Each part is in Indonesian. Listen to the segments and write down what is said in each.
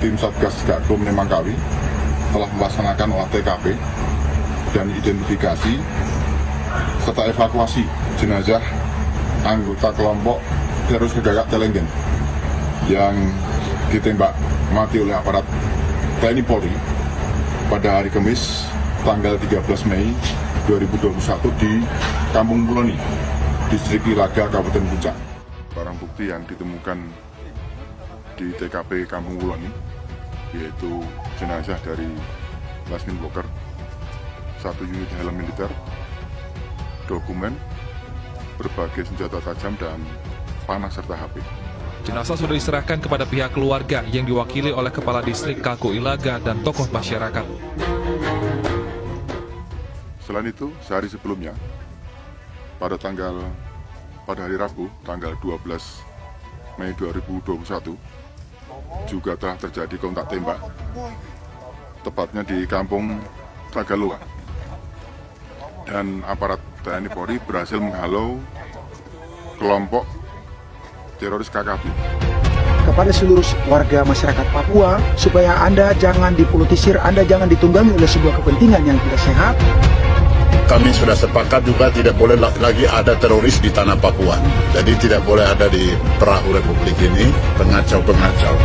tim Satgas Gakum Nemangkawi telah melaksanakan olah TKP dan identifikasi serta evakuasi jenazah anggota kelompok teroris Gegayak Celenggen yang ditembak mati oleh aparat TNI Polri pada hari Kamis tanggal 13 Mei 2021 di Kampung Wuloni, Distrik Ilaga, Kabupaten Puncak. Barang bukti yang ditemukan di TKP Kampung Wuloni yaitu jenazah dari Lasmin Walker, 1 unit helm militer, dokumen, berbagai senjata tajam dan panah serta HP. Jenazah sudah diserahkan kepada pihak keluarga yang diwakili oleh Kepala Distrik Kalko Ilaga dan tokoh masyarakat. Selain itu, sehari sebelumnya, pada hari Rabu, tanggal 12 Mei 2021, juga telah terjadi kontak tembak, tepatnya di Kampung Tagalo. Dan aparat TNI Polri berhasil menghalau kelompok teroris KKB. Kepada seluruh warga masyarakat Papua, supaya Anda jangan dipolitisir, Anda jangan ditunggangi oleh sebuah kepentingan yang tidak sehat. Kami sudah sepakat juga tidak boleh lagi ada teroris di tanah Papua. Jadi tidak boleh ada di perahu Republik ini pengacau-pengacau.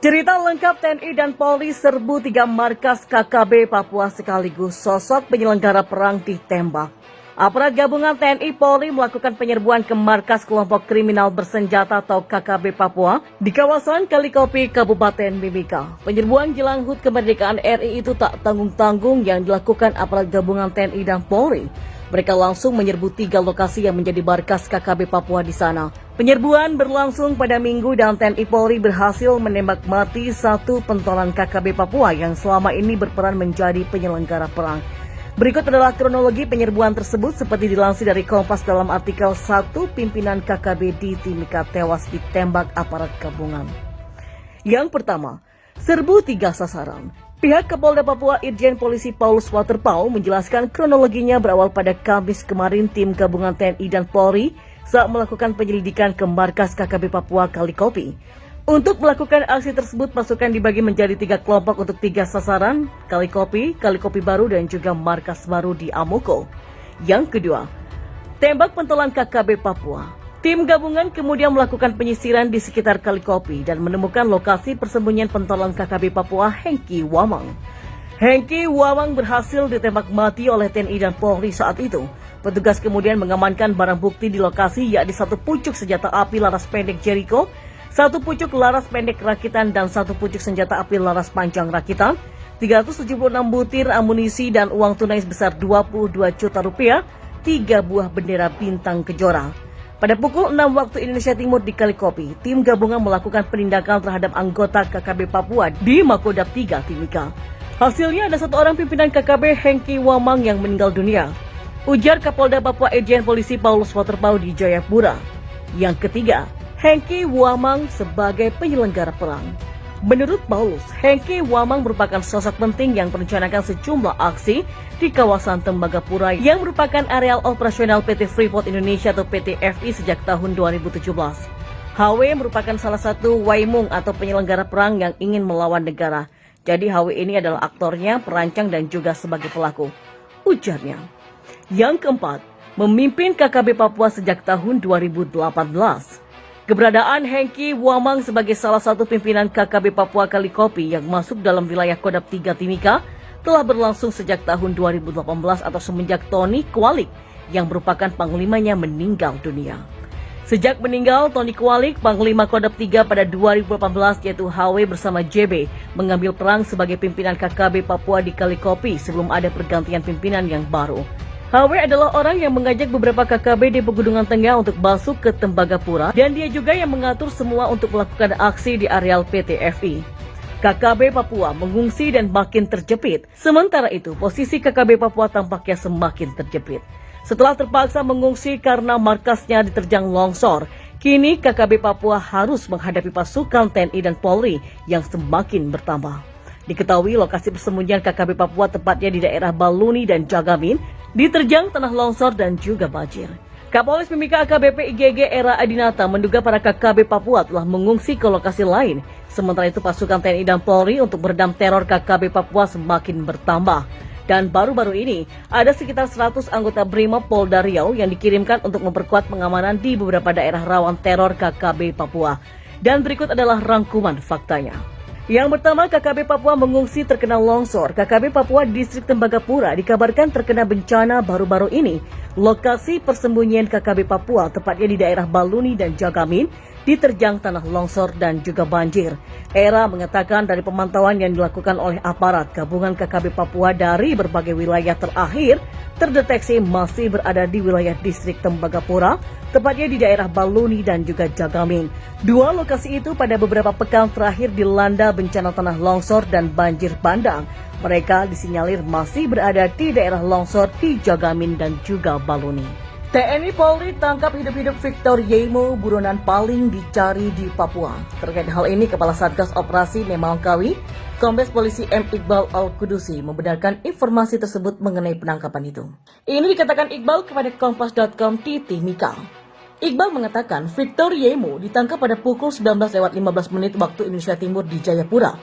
Cerita lengkap TNI dan Polri serbu 3 markas KKB Papua sekaligus sosok penyelenggara perang ditembak. Aparat gabungan TNI Polri melakukan penyerbuan ke markas kelompok kriminal bersenjata atau KKB Papua di kawasan Kalikopi, Kabupaten Mimika. Penyerbuan jelang HUT kemerdekaan RI itu tak tanggung-tanggung yang dilakukan aparat gabungan TNI dan Polri. Mereka langsung menyerbu 3 lokasi yang menjadi markas KKB Papua di sana. Penyerbuan berlangsung pada Minggu dan TNI Polri berhasil menembak mati 1 pentolan KKB Papua yang selama ini berperan menjadi penyelenggara perang. Berikut adalah kronologi penyerbuan tersebut seperti dilansir dari Kompas dalam artikel 1 pimpinan KKB di Timika tewas ditembak aparat gabungan. Yang pertama, serbu 3 sasaran. Pihak Kapolda Papua Irjen Polisi Paulus Waterpau menjelaskan kronologinya berawal pada Kamis kemarin tim gabungan TNI dan Polri saat melakukan penyelidikan ke markas KKB Papua Kalikopi. Untuk melakukan aksi tersebut pasukan dibagi menjadi 3 kelompok untuk 3 sasaran, Kalikopi, Kalikopi Baru dan juga markas baru di Amoko. Yang kedua, tembak pentolan KKB Papua. Tim gabungan kemudian melakukan penyisiran di sekitar Kalikopi dan menemukan lokasi persembunyian pentolan KKB Papua Hengki Wamang. Hengki Wamang berhasil ditembak mati oleh TNI dan Polri saat itu. Petugas kemudian mengamankan barang bukti di lokasi yakni 1 pucuk senjata api laras pendek Jericho, 1 pucuk laras pendek rakitan dan 1 pucuk senjata api laras panjang rakitan, 376 butir amunisi dan uang tunai sebesar 22 juta rupiah, 3 buah bendera bintang kejora. Pada pukul 6 waktu Indonesia Timur di Kalikopi, tim gabungan melakukan penindakan terhadap anggota KKB Papua di Makodab 3 Timika. Hasilnya ada 1 orang pimpinan KKB Hengki Wamang yang meninggal dunia. Ujar Kapolda Papua Irjen Polisi Paulus Waterpau di Jayapura. Yang ketiga, Hengki Wamang sebagai penyelenggara perang. Menurut Paulus, Hengki Wamang merupakan sosok penting yang merencanakan sejumlah aksi di kawasan Tembagapura yang merupakan areal operasional PT Freeport Indonesia atau PT FI sejak tahun 2017. HW merupakan salah satu waimung atau penyelenggara perang yang ingin melawan negara. Jadi HW ini adalah aktornya, perancang dan juga sebagai pelaku. Ujarnya. Yang keempat, memimpin KKB Papua sejak tahun 2018. Keberadaan Hengki Wamang sebagai salah satu pimpinan KKB Papua Kalikopi yang masuk dalam wilayah Kodab 3 Timika telah berlangsung sejak tahun 2018 atau semenjak Tony Kwalik yang merupakan panglimanya meninggal dunia. Sejak meninggal Tony Kwalik, Panglima Kodab 3 pada 2018 yaitu HW bersama JB mengambil perang sebagai pimpinan KKB Papua di Kalikopi sebelum ada pergantian pimpinan yang baru. HW adalah orang yang mengajak beberapa KKB di Pegunungan Tengah untuk masuk ke Tembagapura dan dia juga yang mengatur semua untuk melakukan aksi di areal PT FI. KKB Papua mengungsi dan makin terjepit. Sementara itu, posisi KKB Papua tampaknya semakin terjepit. Setelah terpaksa mengungsi karena markasnya diterjang longsor, kini KKB Papua harus menghadapi pasukan TNI dan Polri yang semakin bertambah. Diketahui lokasi persembunyian KKB Papua tepatnya di daerah Baluni dan Jagamin, diterjang tanah longsor dan juga banjir. Kapolres Mimika AKBP IGG Era Adinata menduga para KKB Papua telah mengungsi ke lokasi lain. Sementara itu pasukan TNI dan Polri untuk meredam teror KKB Papua semakin bertambah. Dan baru-baru ini ada sekitar 100 anggota Brimob Polda Riau yang dikirimkan untuk memperkuat pengamanan di beberapa daerah rawan teror KKB Papua. Dan berikut adalah rangkuman faktanya. Yang pertama, KKB Papua mengungsi terkena longsor. KKB Papua Distrik Tembagapura dikabarkan terkena bencana baru-baru ini. Lokasi persembunyian KKB Papua, tepatnya di daerah Baluni dan Jagamin, diterjang tanah longsor dan juga banjir. Era mengatakan dari pemantauan yang dilakukan oleh aparat gabungan KKB Papua dari berbagai wilayah terakhir, terdeteksi masih berada di wilayah Distrik Tembagapura, tepatnya di daerah Baluni dan juga Jagamin. Dua lokasi itu pada beberapa pekan terakhir dilanda bencana tanah longsor dan banjir bandang. Mereka disinyalir masih berada di daerah longsor di Jagamin dan juga Baluni. TNI Polri tangkap hidup-hidup Victor Yemo, buronan paling dicari di Papua. Terkait hal ini, Kepala Satgas Operasi Memangkawi, Kombes Polisi M. Iqbal Al-Kudusi membenarkan informasi tersebut mengenai penangkapan itu. Ini dikatakan Iqbal kepada Kompas.com di Timika. Iqbal mengatakan Victor Yemo ditangkap pada pukul 19:15 waktu Indonesia Timur di Jayapura.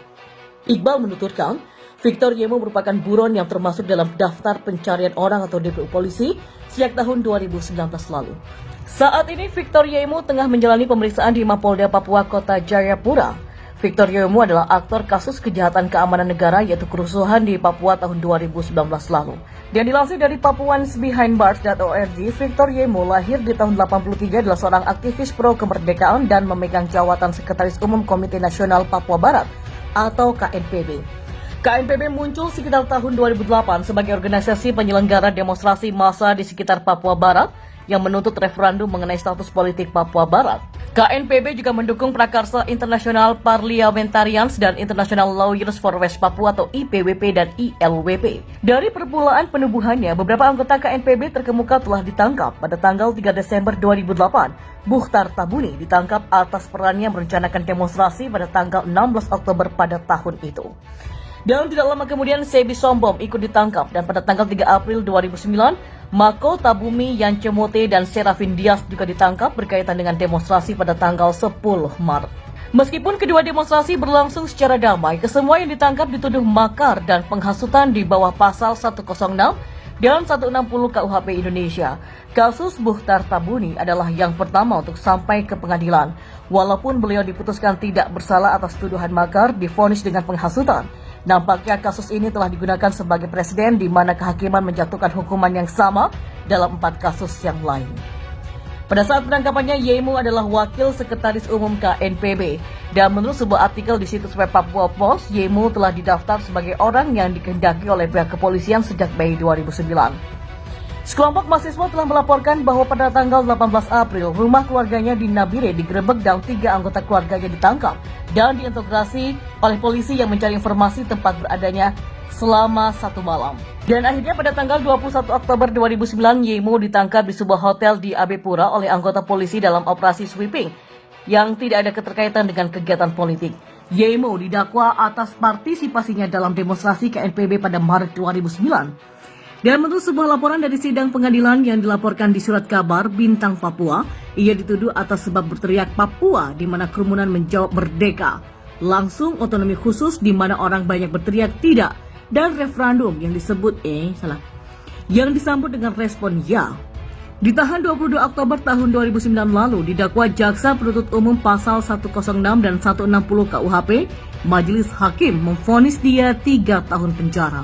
Iqbal menuturkan, Victor Yemo merupakan buron yang termasuk dalam daftar pencarian orang atau DPO polisi sejak tahun 2019 lalu. Saat ini Victor Yemo tengah menjalani pemeriksaan di Mapolda Papua Kota Jayapura. Victor Yemo adalah aktor kasus kejahatan keamanan negara yaitu kerusuhan di Papua tahun 2019 lalu. Dan dilansir dari papuansbehindbars.org, Victor Yemo lahir di tahun 83 adalah seorang aktivis pro kemerdekaan dan memegang jawatan Sekretaris Umum Komite Nasional Papua Barat atau KNPB. KNPB muncul sekitar tahun 2008 sebagai organisasi penyelenggara demonstrasi massa di sekitar Papua Barat yang menuntut referendum mengenai status politik Papua Barat. KNPB juga mendukung prakarsa International Parliamentarians dan International Lawyers for West Papua atau IPWP dan ILWP. Dari permulaan penubuhannya, beberapa anggota KNPB terkemuka telah ditangkap pada tanggal 3 Desember 2008. Bukhtar Tabuni ditangkap atas perannya merencanakan demonstrasi pada tanggal 16 Oktober pada tahun itu. Dan tidak lama kemudian Sebi Sombom ikut ditangkap dan pada tanggal 3 April 2009, Mako Tabumi Yancemote dan Serafin Dias juga ditangkap berkaitan dengan demonstrasi pada tanggal 10 Maret. Meskipun kedua demonstrasi berlangsung secara damai, kesemua yang ditangkap dituduh makar dan penghasutan di bawah pasal 106 dan 160 KUHP Indonesia. Kasus Bukhtar Tabuni adalah yang pertama untuk sampai ke pengadilan. Walaupun beliau diputuskan tidak bersalah atas tuduhan makar, divonis dengan penghasutan. Nampaknya kasus ini telah digunakan sebagai presiden di mana kehakiman menjatuhkan hukuman yang sama dalam 4 kasus yang lain. Pada saat penangkapannya, Yemo adalah wakil sekretaris umum KNPB. Dan menurut sebuah artikel di situs web Papua Post, Yemo telah didaftar sebagai orang yang dikehendaki oleh pihak kepolisian sejak Mei 2009. Sekelompok mahasiswa telah melaporkan bahwa pada tanggal 18 April, rumah keluarganya di Nabire digerebek dan 3 anggota keluarganya ditangkap dan diintegrasi oleh polisi yang mencari informasi tempat beradanya selama 1 malam. Dan akhirnya pada tanggal 21 Oktober 2009, Yemo ditangkap di sebuah hotel di Abepura oleh anggota polisi dalam operasi sweeping yang tidak ada keterkaitan dengan kegiatan politik. Yemo didakwa atas partisipasinya dalam demonstrasi KNPB pada Maret 2009. Dan menurut sebuah laporan dari sidang pengadilan yang dilaporkan di surat kabar Bintang Papua, ia dituduh atas sebab berteriak Papua di mana kerumunan menjawab merdeka, langsung otonomi khusus di mana orang banyak berteriak tidak, dan referendum yang disebut yang disambut dengan respon ya. Ditahan 22 Oktober tahun 2009 lalu, didakwa jaksa penuntut umum pasal 106 dan 160 KUHP, Majelis Hakim memvonis dia 3 tahun penjara.